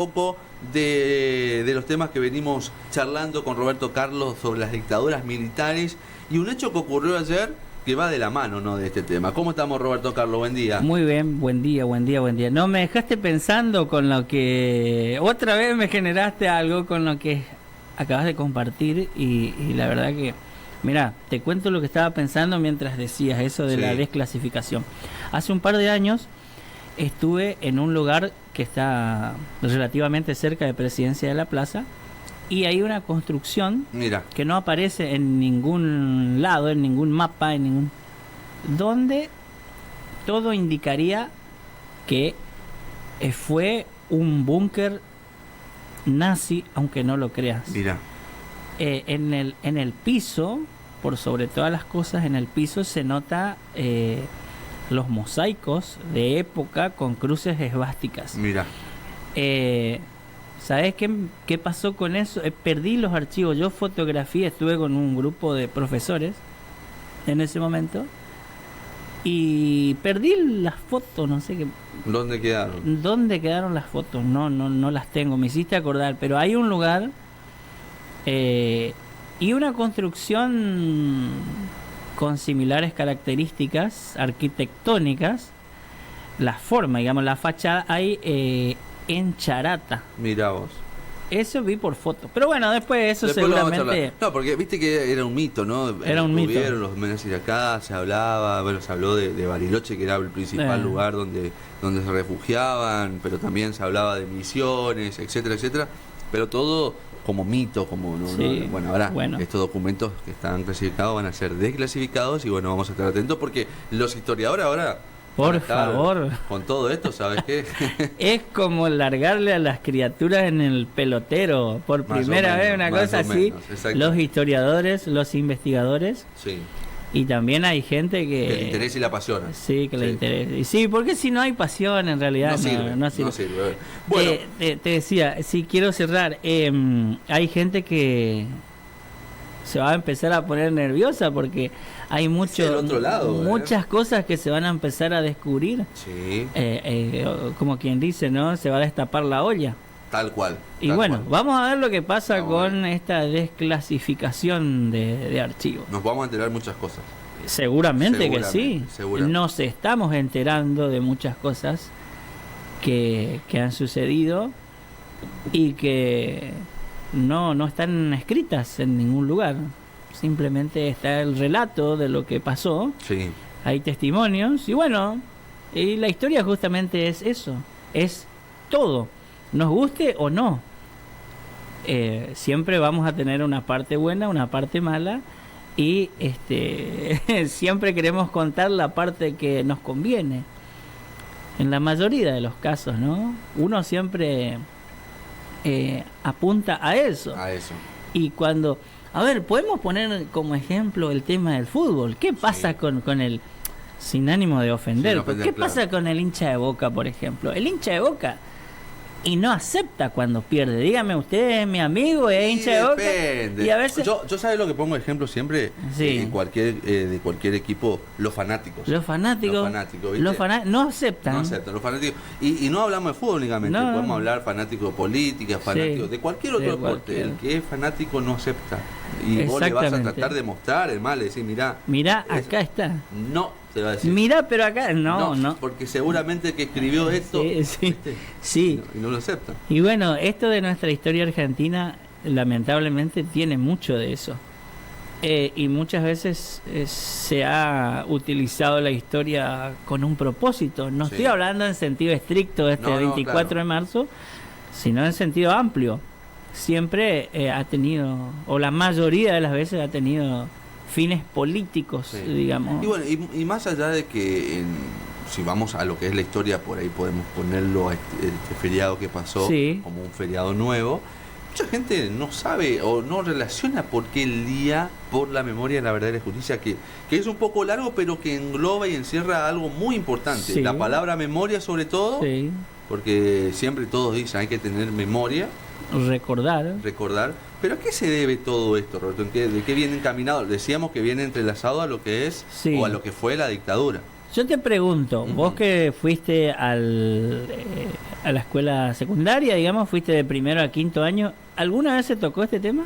Poco de los temas que venimos charlando con Roberto Carlos sobre las dictaduras militares y un hecho que ocurrió ayer que va de la mano, ¿no?, de este tema. ¿Cómo estamos, Roberto Carlos? Buen día. Muy bien, buen día, buen día, buen día. No me dejaste pensando con lo que... Otra vez me generaste algo con lo que acabas de compartir y la verdad que... Mira, te cuento lo que estaba pensando mientras decías eso de la desclasificación. Hace un par de años estuve en un lugar que está relativamente cerca de Presidencia de la Plaza y hay una construcción que no aparece en ningún lado, en ningún mapa, donde todo indicaría que fue un búnker nazi, aunque no lo creas. Mira. En el piso, por sobre todas las cosas, en el piso se nota los mosaicos de época con cruces esvásticas. Mira. ¿Sabes qué pasó con eso? Perdí los archivos. Yo fotografié, estuve con un grupo de profesores en ese momento y perdí las fotos, no sé qué. ¿Dónde quedaron? ¿Dónde quedaron las fotos? No las tengo. Me hiciste acordar, pero hay un lugar y una construcción con similares características arquitectónicas, la forma, digamos, la fachada, hay en Charata. Mirá vos. Eso vi por foto. Pero bueno, después seguramente... No, porque viste que era un mito, ¿no? Era un mito. Los homenajes de acá, se hablaba, bueno, se habló de Bariloche, que era el principal lugar donde se refugiaban, pero también se hablaba de Misiones, etcétera, etcétera. Pero todo como mito, como no, sí, bueno, ahora estos documentos que están clasificados van a ser desclasificados y bueno, vamos a estar atentos porque los historiadores ahora, por favor, con todo esto, ¿sabes qué? Es como largarle a las criaturas en el pelotero por primera vez, una cosa así. Los historiadores, los investigadores. Sí. Y también hay gente que le interesa y la apasiona. Sí, que le interesa. Y sí, porque si no hay pasión, en realidad no sirve. Bueno, te decía, sí, quiero cerrar. Hay gente que se va a empezar a poner nerviosa porque hay muchas cosas que se van a empezar a descubrir. Sí. Como quien dice, ¿no? Se va a destapar la olla. Tal cual. Y bueno, vamos a ver lo que pasa con esta desclasificación de archivos. Nos vamos a enterar muchas cosas. Seguramente que sí. Nos estamos enterando de muchas cosas que han sucedido y que no están escritas en ningún lugar. Simplemente está el relato de lo que pasó. Sí. Hay testimonios y bueno, y la historia justamente es eso. Es todo. Nos guste o no, siempre vamos a tener una parte buena, una parte mala y siempre queremos contar la parte que nos conviene. En la mayoría de los casos, ¿no? Uno siempre apunta a eso. Y cuando, a ver, podemos poner como ejemplo el tema del fútbol. ¿Qué pasa con el, sin ánimo de ofender, ¿qué pasa con el hincha de Boca, por ejemplo? El hincha de Boca y no acepta cuando pierde. Dígame, usted es mi amigo, es hincha de Boca. Depende. Y a veces... Yo sabes lo que pongo ejemplo siempre en de cualquier equipo, los fanáticos. Los fanáticos no aceptan. No aceptan, los fanáticos. Y no hablamos de fútbol únicamente, podemos hablar fanáticos de política, fanáticos de cualquier otro deporte. El que es fanático no acepta. Y vos le vas a tratar de mostrar el mal, de decir, mirá, acá está. No. Te va a decir. Mirá, pero acá no. Porque seguramente el que escribió esto sí. Y no lo acepta. Y bueno, esto de nuestra historia argentina lamentablemente tiene mucho de eso. Y muchas veces se ha utilizado la historia con un propósito. No estoy hablando en sentido estricto 24 de marzo, sino en sentido amplio. Siempre ha tenido, o la mayoría de las veces ha tenido fines políticos, digamos. Y bueno, y más allá de que si vamos a lo que es la historia, por ahí podemos ponerlo este feriado que pasó como un feriado nuevo. Mucha gente no sabe o no relaciona por qué el día por la memoria de la verdadera justicia, que es un poco largo, pero que engloba y encierra algo muy importante. La palabra memoria sobre todo, porque siempre todos dicen hay que tener memoria. Recordar. ¿Pero a qué se debe todo esto, Roberto? ¿De qué viene encaminado? Decíamos que viene entrelazado a lo que es o a lo que fue la dictadura. Yo te pregunto, vos que fuiste a la escuela secundaria, digamos, fuiste de primero a quinto año, ¿alguna vez se tocó este tema?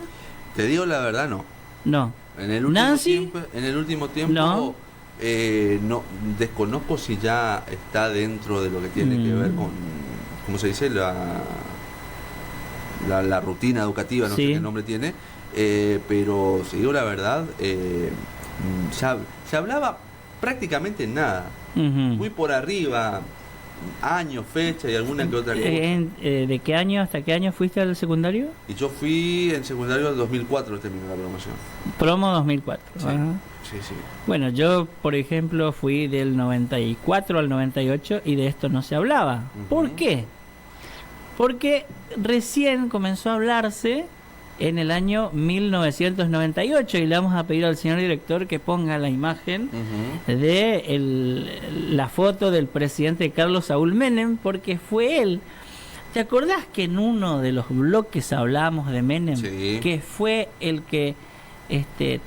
Te digo la verdad, no. No. En el último tiempo No. No desconozco si ya está dentro de lo que tiene que ver con, ¿cómo se dice? La rutina educativa, no sé qué nombre tiene, pero si digo la verdad, se hablaba prácticamente nada, muy por arriba, año, fecha y alguna que otra cosa. ¿De qué año hasta qué año fuiste al secundario? Y yo fui en secundario en 2004, terminó la promoción. Promo 2004. Sí. Ajá. Sí. Bueno, yo, por ejemplo, fui del 94 al 98 y de esto no se hablaba. ¿Por qué? Porque recién comenzó a hablarse en el año 1998 y le vamos a pedir al señor director que ponga la imagen de la foto del presidente Carlos Saúl Menem, porque fue él. ¿Te acordás que en uno de los bloques hablábamos de Menem? Sí. Que fue el que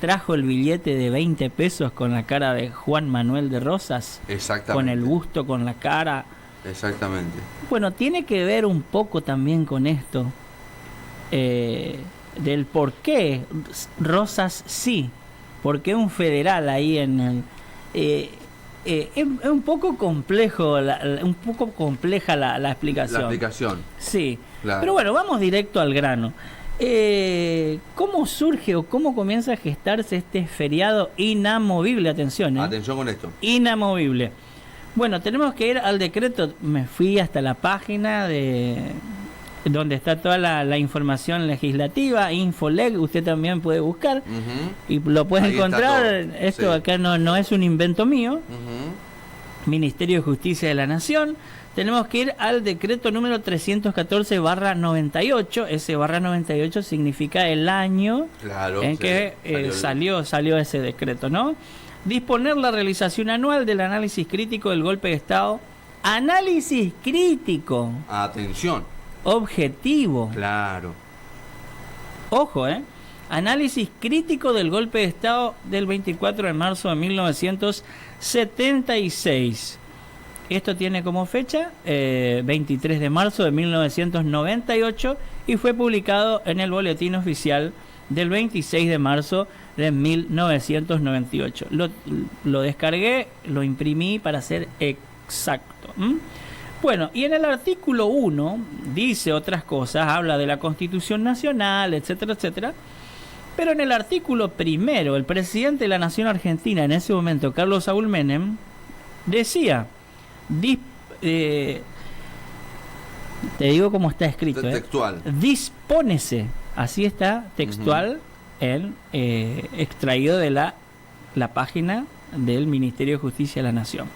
trajo el billete de 20 pesos con la cara de Juan Manuel de Rosas. Exactamente. Con el busto, con la cara. Exactamente. Bueno, tiene que ver un poco también con esto. Del por qué Rosas sí. Porque un federal ahí en el... es un poco complejo, un poco compleja la explicación. La explicación. Sí. Claro. Pero bueno, vamos directo al grano. ¿Cómo surge o cómo comienza a gestarse este feriado inamovible? Atención, Atención con esto. Inamovible. Bueno, tenemos que ir al decreto. Me fui hasta la página de donde está toda la información legislativa, Infoleg, usted también puede buscar y lo puede encontrar. Esto acá no es un invento mío. Ministerio de Justicia de la Nación. Tenemos que ir al decreto número 314/98. Ese /98 significa el año en que salió ese decreto, ¿no? Disponer la realización anual del análisis crítico del golpe de Estado. Análisis crítico. Atención. Objetivo. Claro. Ojo, análisis crítico del golpe de Estado del 24 de marzo de 1976. Esto tiene como fecha 23 de marzo de 1998 y fue publicado en el Boletín Oficial del 26 de marzo de 1998. Lo descargué, lo imprimí para ser exacto. Bueno, y en el artículo 1 dice otras cosas, habla de la Constitución Nacional, etcétera, etcétera. Pero en el artículo primero, el presidente de la Nación Argentina, en ese momento, Carlos Saúl Menem, decía, te digo cómo está escrito, textual. Dispónese, así está, textual, extraído de la página del Ministerio de Justicia de la Nación.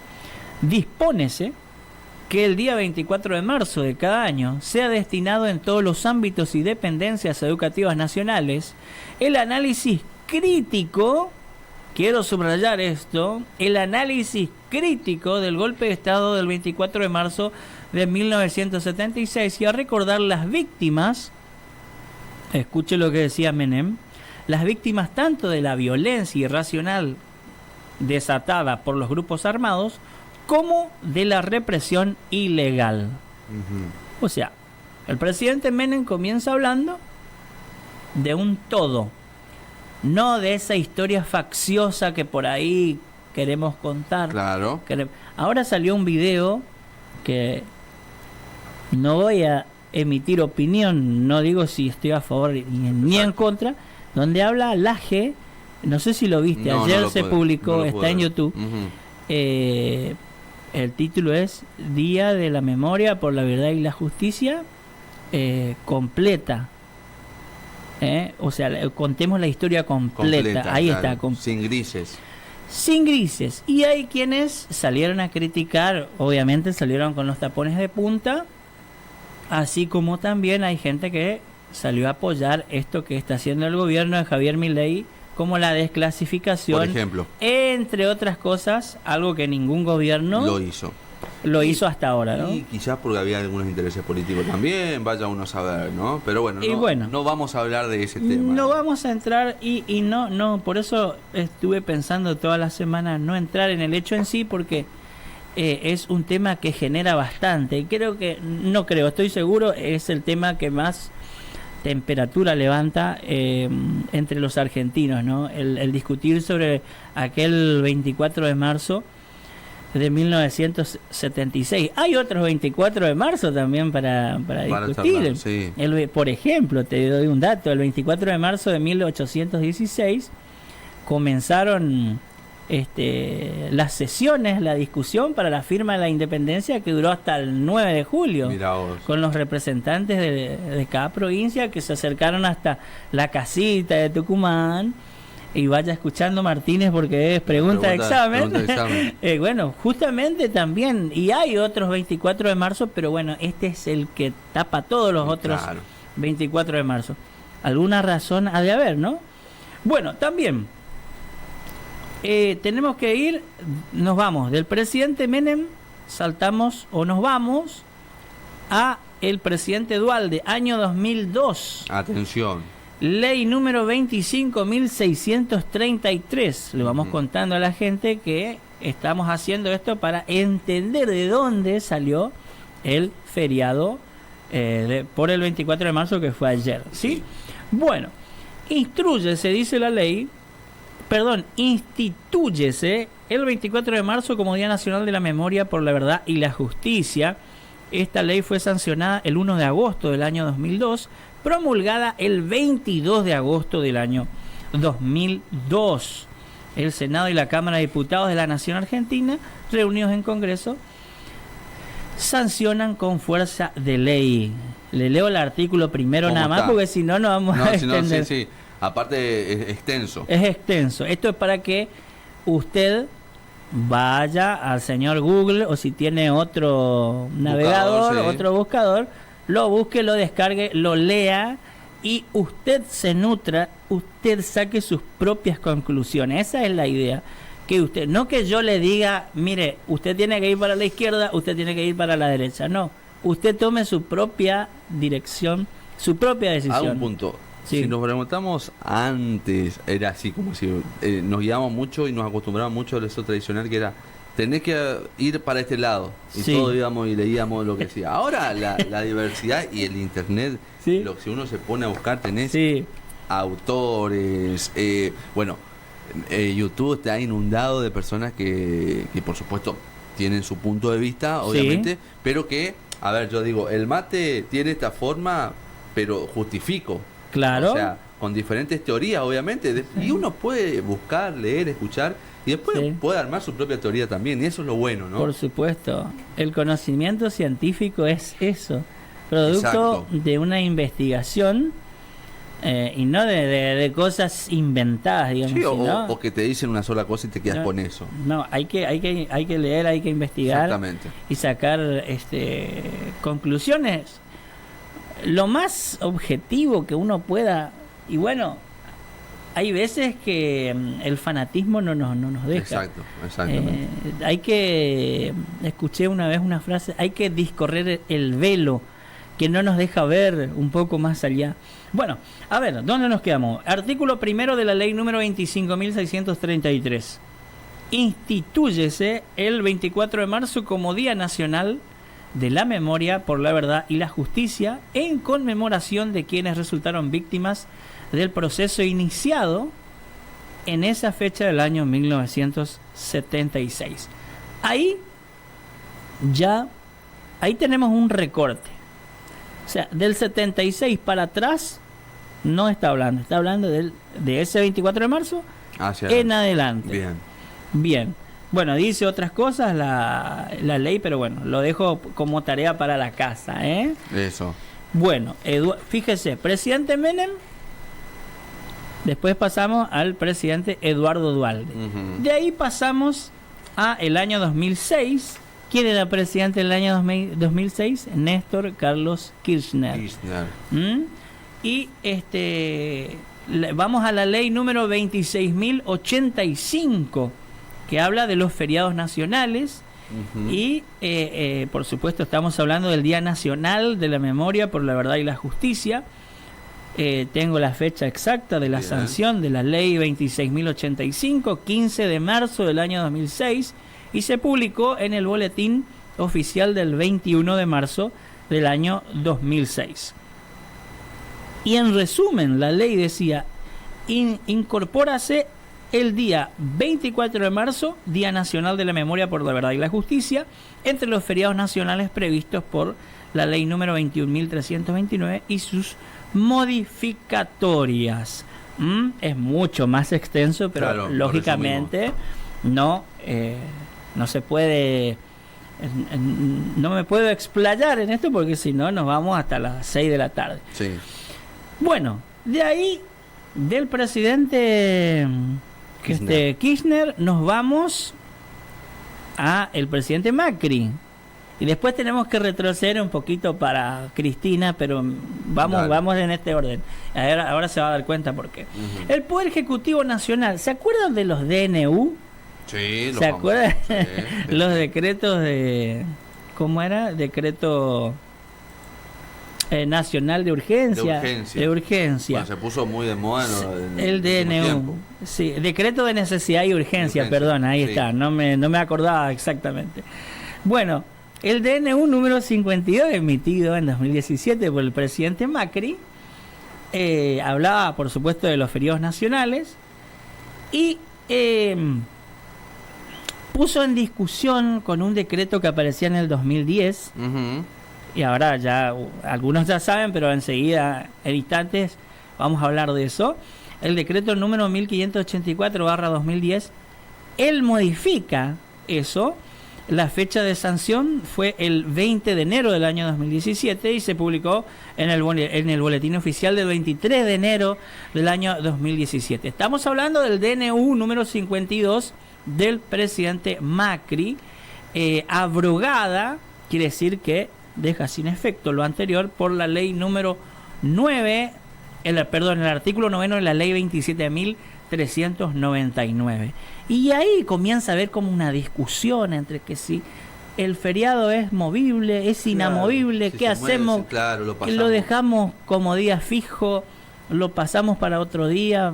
Dispónese que el día 24 de marzo de cada año sea destinado en todos los ámbitos y dependencias educativas nacionales el análisis crítico, quiero subrayar esto, el análisis crítico del golpe de Estado del 24 de marzo de 1976 y a recordar las víctimas, escuche lo que decía Menem, las víctimas tanto de la violencia irracional desatada por los grupos armados como de la represión ilegal. O sea, el presidente Menem comienza hablando de un todo, no de esa historia facciosa que por ahí queremos contar. Claro. Ahora salió un video que no voy a emitir opinión, no digo si estoy a favor ni en contra, donde habla Laje, no sé si lo viste, ayer se publicó, está en YouTube. El título es Día de la Memoria por la Verdad y la Justicia, completa. O sea, contemos la historia completa. Ahí claro, está. Sin grises. Sin grises. Y hay quienes salieron a criticar, obviamente salieron con los tapones de punta, así como también hay gente que salió a apoyar esto que está haciendo el gobierno de Javier Milei, como la desclasificación, por ejemplo, entre otras cosas, algo que ningún gobierno lo hizo hasta ahora, ¿no? Y quizás porque había algunos intereses políticos también, vaya uno a saber, ¿no? Pero bueno, no vamos a hablar de ese tema. No vamos a entrar y no, por eso estuve pensando toda la semana no entrar en el hecho en sí, porque es un tema que genera bastante. Estoy seguro, es el tema que más temperatura levanta entre los argentinos, ¿no? El discutir sobre aquel 24 de marzo de 1976. Hay otros 24 de marzo también para discutir. Charlar, sí. Por ejemplo, te doy un dato, el 24 de marzo de 1816 comenzaron las sesiones, la discusión para la firma de la independencia, que duró hasta el 9 de julio, con los representantes de cada provincia que se acercaron hasta la casita de Tucumán. Y vaya escuchando, Martínez, porque es pregunta de examen. Bueno, justamente también, y hay otros 24 de marzo, pero bueno, este es el que tapa todos los otros 24 de marzo. Alguna razón ha de haber, ¿no? Bueno, también tenemos que nos vamos del presidente Menem, nos vamos a el presidente Duhalde, año 2002. Atención. Ley número 25.633. Le vamos contando a la gente que estamos haciendo esto para entender de dónde salió el feriado por el 24 de marzo, que fue ayer, ¿sí? Bueno, instituyese el 24 de marzo como Día Nacional de la Memoria por la Verdad y la Justicia. Esta ley fue sancionada el 1 de agosto del año 2002, promulgada el 22 de agosto del año 2002. El Senado y la Cámara de Diputados de la Nación Argentina, reunidos en Congreso, sancionan con fuerza de ley. Le leo el artículo primero nada más, porque si no, vamos a extender. Sí. Aparte es extenso. Es extenso. Esto es para que usted vaya al señor Google, o si tiene otro navegador, otro buscador, lo busque, lo descargue, lo lea, y usted se nutra, usted saque sus propias conclusiones. Esa es la idea. Que usted, no que yo le diga, mire, usted tiene que ir para la izquierda, usted tiene que ir para la derecha. No, usted tome su propia dirección, su propia decisión. A un punto. Sí. Si nos remontamos antes, era así como si nos guiábamos mucho y nos acostumbramos mucho a eso tradicional, que era tenés que ir para este lado, y todos íbamos y leíamos lo que decía. Ahora la diversidad y el internet, si uno se pone a buscar, tenés autores, YouTube está inundado de personas que por supuesto tienen su punto de vista, obviamente, pero que, a ver, yo digo, el mate tiene esta forma, pero justifico. Claro. O sea, con diferentes teorías, obviamente. Y uno puede buscar, leer, escuchar, y después puede armar su propia teoría también. Y eso es lo bueno, ¿no? Por supuesto. El conocimiento científico es eso. Producto de una investigación y no de cosas inventadas, digamos. Sí, o que te dicen una sola cosa y te quedas con eso. No, hay que leer, hay que investigar. Exactamente. Y sacar conclusiones lo más objetivo que uno pueda. Y bueno, hay veces que el fanatismo no nos deja. Exactamente. Escuché una vez una frase, hay que discorrer el velo que no nos deja ver un poco más allá. Bueno, a ver, ¿dónde nos quedamos? Artículo primero de la ley número 25.633. Instituyese el 24 de marzo como Día Nacional de la Memoria por la Verdad y la Justicia, en conmemoración de quienes resultaron víctimas del proceso iniciado en esa fecha del año 1976. Ahí tenemos un recorte. O sea, del 76 para atrás no está hablando de ese 24 de marzo en adelante. Bien. Bueno, dice otras cosas la ley, pero bueno, lo dejo como tarea para la casa, ¿eh? Eso. Bueno, fíjese, presidente Menem, después pasamos al presidente Eduardo Duhalde. De ahí pasamos a el año 2006. ¿Quién era presidente en el año 2006? Néstor Carlos Kirchner. Y vamos a la ley número 26.085, que habla de los feriados nacionales. Y por supuesto estamos hablando del Día Nacional de la Memoria por la Verdad y la Justicia. Tengo la fecha exacta de la sanción de la ley 26.085, 15 de marzo del año 2006, y se publicó en el boletín oficial del 21 de marzo del año 2006. Y en resumen, la ley decía, incorpórase el día 24 de marzo, Día Nacional de la Memoria por la Verdad y la Justicia, entre los feriados nacionales previstos por la ley número 21.329 y sus modificatorias. Es mucho más extenso, pero claro, lógicamente no se puede, no me puedo explayar en esto porque si no nos vamos hasta las 6 de la tarde. Sí. Bueno, de ahí del presidente Kirchner nos vamos a el presidente Macri. Y después tenemos que retroceder un poquito para Cristina, pero vamos en este orden. Ahora se va a dar cuenta por qué. El Poder Ejecutivo Nacional, ¿se acuerdan de los DNU? Sí, ¿Se acuerdan? Sí, los decretos de... ¿Cómo era? Decreto nacional de urgencia. De urgencia. Bueno, se puso muy de moda en el DNU. Sí, decreto de necesidad y urgencia, perdón, ahí está. No me acordaba exactamente. Bueno, el DNU número 52, emitido en 2017 por el presidente Macri, hablaba, por supuesto, de los feriados nacionales y puso en discusión con un decreto que aparecía en el 2010, y ahora ya algunos ya saben, pero enseguida, en instantes, vamos a hablar de eso. El decreto número 1584/2010, él modifica eso. La fecha de sanción fue el 20 de enero del año 2017 y se publicó en el boletín oficial del 23 de enero del año 2017. Estamos hablando del DNU número 52 del presidente Macri, abrogada, quiere decir que deja sin efecto lo anterior por la ley número 9, el artículo 9 de la ley 27.399. Y ahí comienza a haber como una discusión entre que si el feriado es movible, es inamovible, si ¿qué hacemos? Lo dejamos como día fijo, lo pasamos para otro día,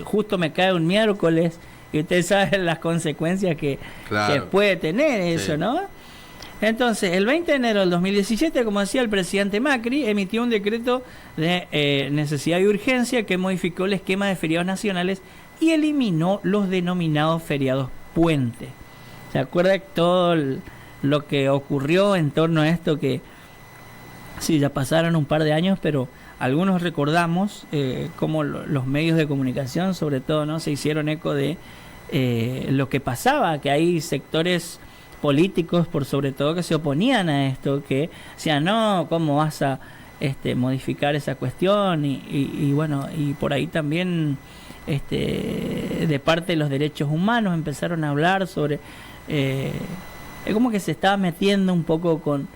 justo me cae un miércoles, y ustedes saben las consecuencias que puede tener eso, ¿no? Entonces, el 20 de enero del 2017, como decía el presidente Macri, emitió un decreto de necesidad y urgencia que modificó el esquema de feriados nacionales y eliminó los denominados feriados puente. ¿Se acuerda todo lo que ocurrió en torno a esto? Que sí, ya pasaron un par de años, pero algunos recordamos cómo los medios de comunicación, sobre todo, ¿no?, se hicieron eco de lo que pasaba, que hay sectores políticos, por sobre todo, que se oponían a esto, que decían, no, ¿cómo vas a modificar esa cuestión? Y bueno, y por ahí también de parte de los derechos humanos empezaron a hablar sobre es como que se estaba metiendo un poco con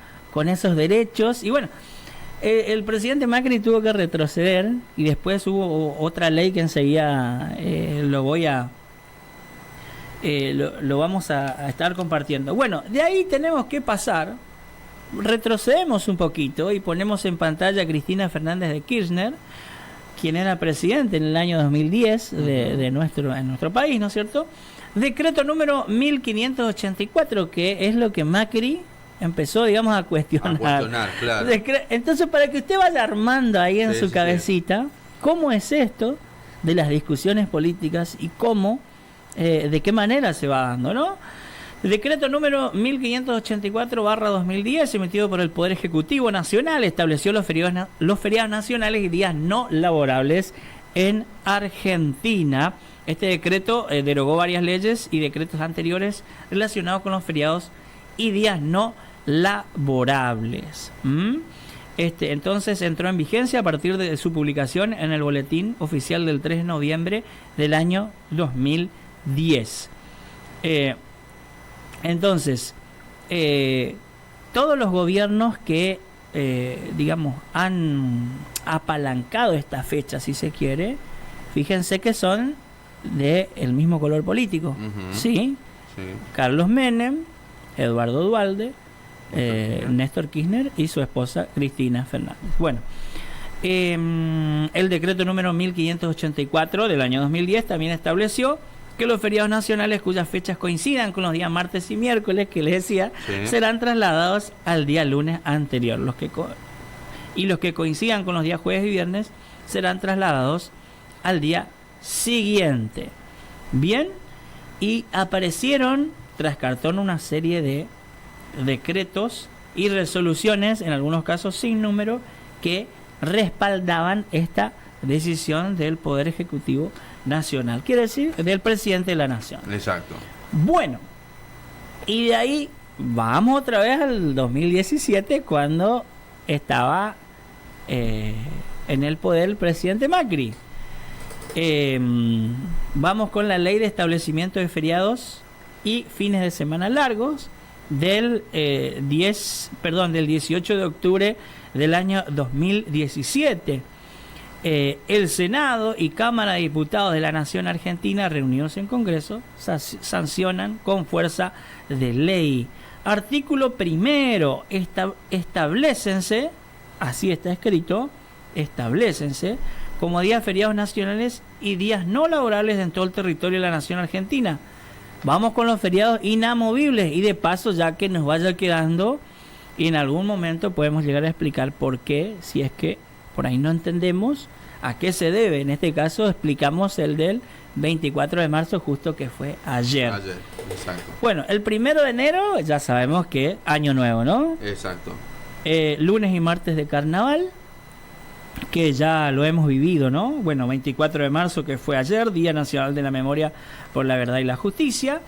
esos derechos. Y bueno, el presidente Macri tuvo que retroceder y después hubo otra ley que enseguida lo vamos a estar compartiendo. Bueno, de ahí tenemos que pasar, retrocedemos un poquito y ponemos en pantalla a Cristina Fernández de Kirchner, quien era presidente en el año 2010 en nuestro país, ¿no es cierto? Decreto número 1584, que es lo que Macri empezó, digamos, a cuestionar. Claro. Entonces, para que usted vaya armando ahí en su cabecita, ¿cómo es esto de las discusiones políticas y cómo, de qué manera se va dando, ¿no? El decreto número 1584/2010, emitido por el Poder Ejecutivo Nacional, estableció los feriados nacionales y días no laborables en Argentina. Este decreto derogó varias leyes y decretos anteriores relacionados con los feriados y días no laborables. Entonces entró en vigencia a partir de su publicación en el boletín oficial del 3 de noviembre del año 2010. Entonces, todos los gobiernos que, digamos, han apalancado esta fecha, si se quiere, fíjense que son del mismo color político. ¿Sí? Carlos Menem, Eduardo Duhalde, Néstor Kirchner y su esposa Cristina Fernández. Bueno, el decreto número 1584 del año 2010 también estableció que los feriados nacionales cuyas fechas coincidan con los días martes y miércoles, que les decía, serán trasladados al día lunes anterior. Los que coincidan con los días jueves y viernes serán trasladados al día siguiente. Bien, y aparecieron tras cartón una serie de decretos y resoluciones, en algunos casos sin número, que respaldaban esta decisión del Poder Ejecutivo Nacional, quiere decir del presidente de la Nación. Exacto. Bueno, y de ahí vamos otra vez al 2017, cuando estaba en el poder el presidente Macri. Vamos con la ley de establecimiento de feriados y fines de semana largos del 18 de octubre del año 2017. El Senado y Cámara de Diputados de la Nación Argentina, reunidos en Congreso, sancionan con fuerza de ley. Artículo primero, establécense, así está escrito, establécense como días feriados nacionales y días no laborables en todo el territorio de la Nación Argentina. Vamos con los feriados inamovibles, y de paso, ya que nos vaya quedando, y en algún momento podemos llegar a explicar por qué, si es que por ahí no entendemos a qué se debe. En este caso explicamos el del 24 de marzo, justo que fue ayer. Ayer, exacto. Bueno, el 1 de enero ya sabemos que año nuevo, ¿no? Exacto. Lunes y martes de carnaval, que ya lo hemos vivido, ¿no? Bueno, 24 de marzo, que fue ayer, Día Nacional de la Memoria por la Verdad y la Justicia.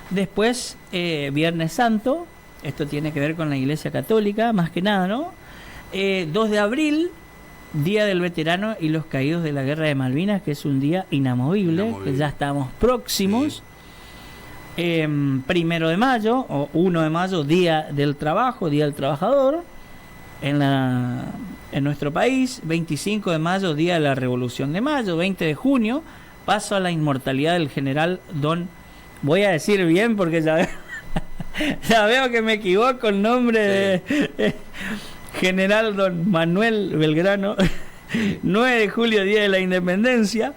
Después, Viernes Santo, esto tiene que ver con la Iglesia Católica, más que nada, ¿no? 2 de abril, Día del Veterano y los Caídos de la Guerra de Malvinas, que es un día inamovible. Que ya estamos próximos. Sí. 1 de mayo, o 1 de mayo, Día del Trabajo, Día del Trabajador, en nuestro país. 25 de mayo, Día de la Revolución de Mayo. 20 de junio, paso a la inmortalidad del general Don... Voy a decir bien porque ya veo que me equivoco el nombre, sí. de general Don Manuel Belgrano. 9 de julio, Día de la Independencia.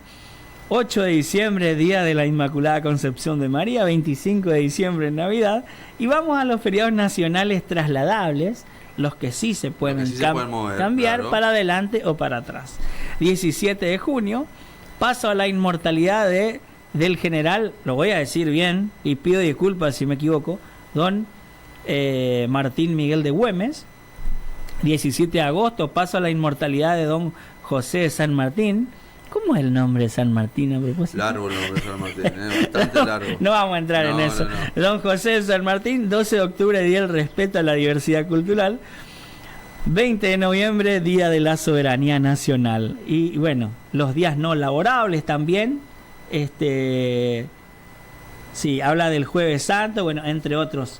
8 de diciembre, Día de la Inmaculada Concepción de María. 25 de diciembre, Navidad. Y vamos a los feriados nacionales trasladables, los que sí se pueden, mover, cambiar, claro, para adelante o para atrás. 17 de junio, paso a la inmortalidad del general, lo voy a decir bien y pido disculpas si me equivoco, Don Martín Miguel de Güemes. 17 de agosto, paso a la inmortalidad de Don José de San Martín. ¿Cómo es el nombre de San Martín a propósito? Largo el nombre de San Martín, bastante largo. No vamos a entrar en eso. No. Don José de San Martín. 12 de octubre, Día del Respeto a la Diversidad Cultural. 20 de noviembre, Día de la Soberanía Nacional. Y bueno, los días no laborables también. Sí, habla del Jueves Santo, bueno, entre otros.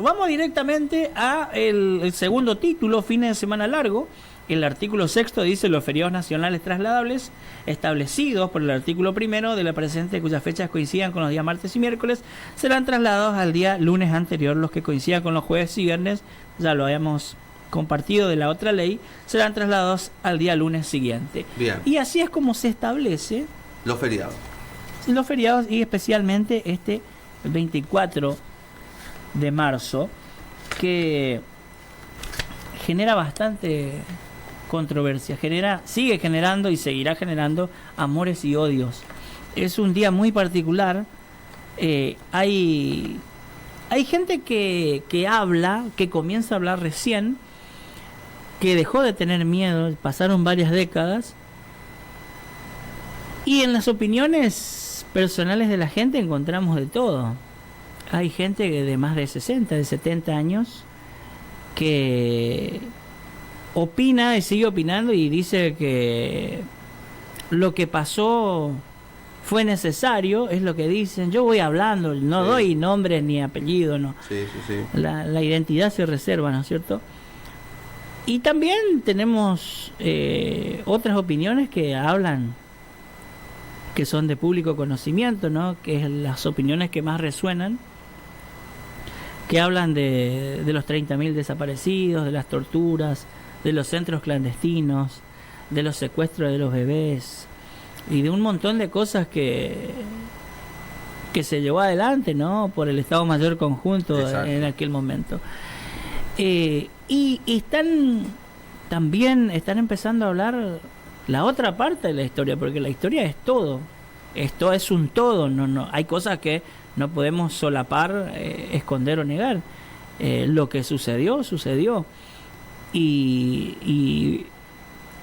Vamos directamente a el segundo título, fines de semana largo. El artículo 6 dice: los feriados nacionales trasladables establecidos por el artículo 1 de la presente, cuyas fechas coincidan con los días martes y miércoles, serán trasladados al día lunes anterior. Los que coincidan con los jueves y viernes, ya lo habíamos compartido de la otra ley, serán trasladados al día lunes siguiente. Bien. Y así es como se establece los feriados. Los feriados, y especialmente este 24 de marzo, que genera bastante controversia, sigue generando y seguirá generando amores y odios. Es un día muy particular. Hay gente que habla, que comienza a hablar recién, que dejó de tener miedo, pasaron varias décadas, y en las opiniones personales de la gente encontramos de todo. Hay gente de más de 60, de 70 años que opina y sigue opinando y dice que lo que pasó fue necesario, es lo que dicen. Yo voy hablando, no sí. doy nombres ni apellidos, no. Sí. La identidad se reserva, ¿no es cierto? Y también tenemos otras opiniones que hablan, que son de público conocimiento, ¿no? Que es las opiniones que más resuenan, que hablan de los 30.000 desaparecidos, de las torturas, de los centros clandestinos, de los secuestros de los bebés y de un montón de cosas que que se llevó adelante, ¿no?, por el Estado Mayor Conjunto. Exacto. En aquel momento. Y también están empezando a hablar la otra parte de la historia, porque la historia es todo. Esto es un todo, no hay cosas que no podemos solapar, esconder o negar. Lo que sucedió. Y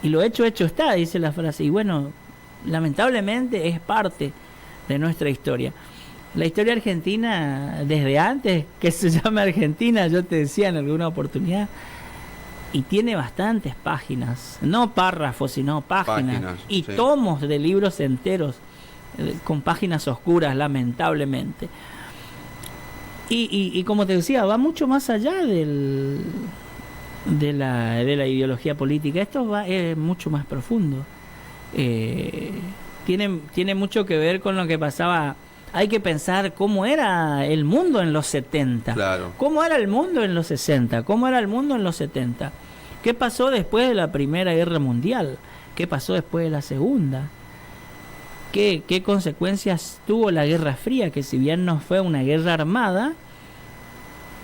lo hecho está, dice la frase. Y bueno, lamentablemente es parte de nuestra historia. La historia argentina, desde antes que se llame Argentina, yo te decía en alguna oportunidad, y tiene bastantes páginas, no párrafos, sino páginas y sí, tomos de libros enteros con páginas oscuras, lamentablemente. Y como te decía, va mucho más allá de la ideología política. Esto es mucho más profundo. Tiene mucho que ver con lo que pasaba. Hay que pensar cómo era el mundo en los 70, claro, cómo era el mundo en los 60, cómo era el mundo en los 70, qué pasó después de la Primera Guerra Mundial, qué pasó después de la Segunda, qué consecuencias tuvo la Guerra Fría, que si bien no fue una guerra armada,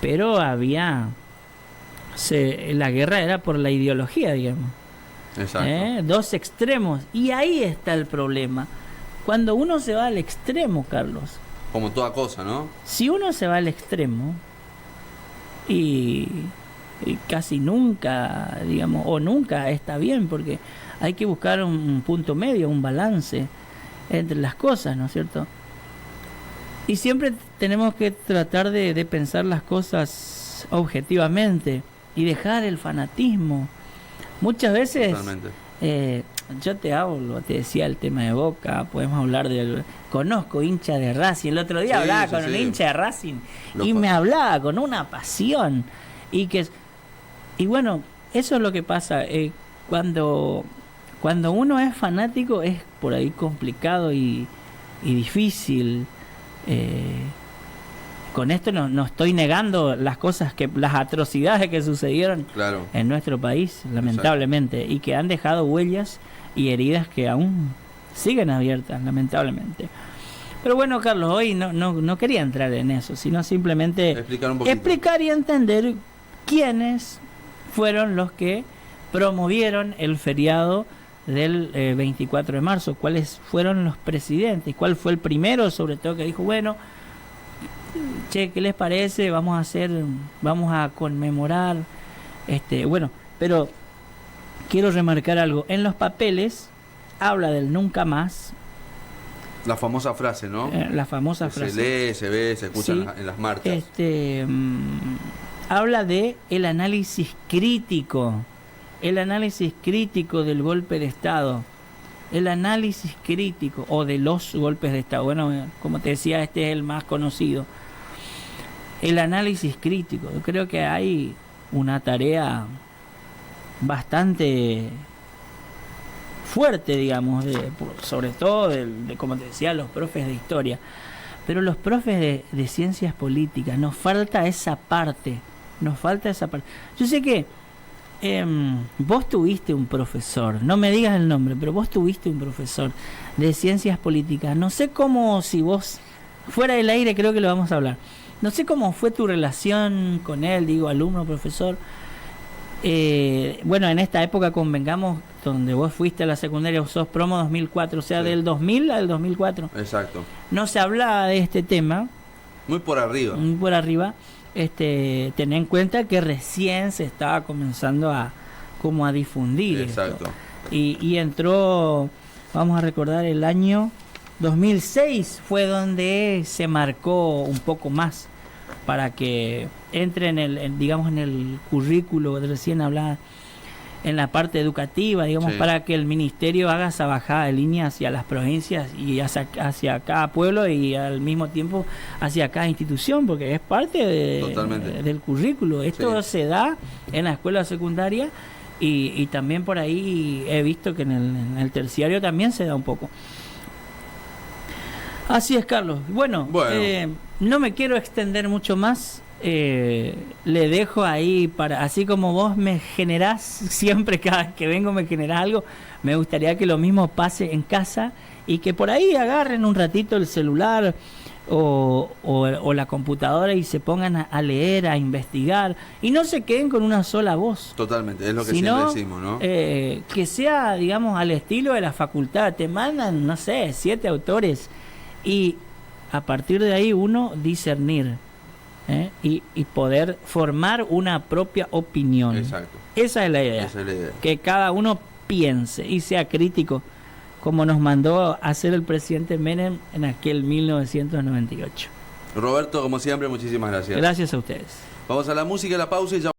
pero la guerra era por la ideología, digamos. Exacto. Dos extremos, y ahí está el problema. Cuando uno se va al extremo, Carlos, como toda cosa, ¿no? Si uno se va al extremo y casi nunca, digamos, o nunca está bien, porque hay que buscar un punto medio, un balance entre las cosas, ¿no es cierto? Y siempre tenemos que tratar de pensar las cosas objetivamente y dejar el fanatismo. Muchas veces yo te decía el tema de Boca, podemos hablar conozco hincha de Racing, el otro día hablaba con un hincha de Racing y me hablaba con una pasión, y bueno, eso es lo que pasa, cuando uno es fanático es por ahí complicado y difícil. Con esto no estoy negando las atrocidades que sucedieron, claro, en nuestro país, lamentablemente. Exacto. Y que han dejado huellas y heridas que aún siguen abiertas, lamentablemente. Pero bueno, Carlos, hoy no quería entrar en eso, sino simplemente explicar y entender quiénes fueron los que promovieron el feriado del 24 de marzo, cuáles fueron los presidentes, cuál fue el primero, sobre todo, que dijo, bueno, che, ¿qué les parece? Vamos a conmemorar, bueno, pero quiero remarcar algo. En los papeles habla del nunca más. La famosa frase, ¿no? La famosa que frase. Se lee, se ve, se escucha, sí, en las marchas. Habla de el análisis crítico del golpe de Estado. El análisis crítico, o de los golpes de Estado. Bueno, como te decía, este es el más conocido. El análisis crítico. Yo creo que hay una tarea bastante fuerte, digamos, sobre todo de, como te decía, los profes de historia. Pero los profes de ciencias políticas, nos falta esa parte. Yo sé que vos tuviste un profesor, no me digas el nombre, pero vos tuviste un profesor de ciencias políticas. No sé cómo, si vos, fuera del aire creo que lo vamos a hablar, no sé cómo fue tu relación con él, digo, alumno, profesor. Bueno, en esta época, convengamos, donde vos fuiste a la secundaria, sos promo 2004, o sea, sí, del 2000 al 2004. Exacto. No se hablaba de este tema. Muy por arriba. Ten en cuenta que recién se estaba comenzando a difundir. Exacto. Esto. Y entró, vamos a recordar, el año 2006 fue donde se marcó un poco más para que entre en el currículo, recién hablaba, en la parte educativa, digamos, sí, para que el ministerio haga esa bajada de línea hacia las provincias y hacia cada pueblo, y al mismo tiempo hacia cada institución, porque es parte del currículo. Esto sí se da en la escuela secundaria y también por ahí he visto que en el terciario también se da un poco. Así es, Carlos. Bueno. No me quiero extender mucho más. Le dejo ahí así como vos me generás siempre, cada vez que vengo me generás algo, me gustaría que lo mismo pase en casa y que por ahí agarren un ratito el celular o la computadora y se pongan a leer, a investigar y no se queden con una sola voz. Totalmente, es lo que sino, siempre decimos, ¿no? Que sea, digamos, al estilo de la facultad. Te mandan, no sé, 7 autores y a partir de ahí uno discernir y poder formar una propia opinión. Exacto. Esa es la idea. Esa es la idea. Que cada uno piense y sea crítico, como nos mandó a hacer el presidente Menem en aquel 1998. Roberto, como siempre, muchísimas gracias. Gracias a ustedes. Vamos a la música, la pausa y ya.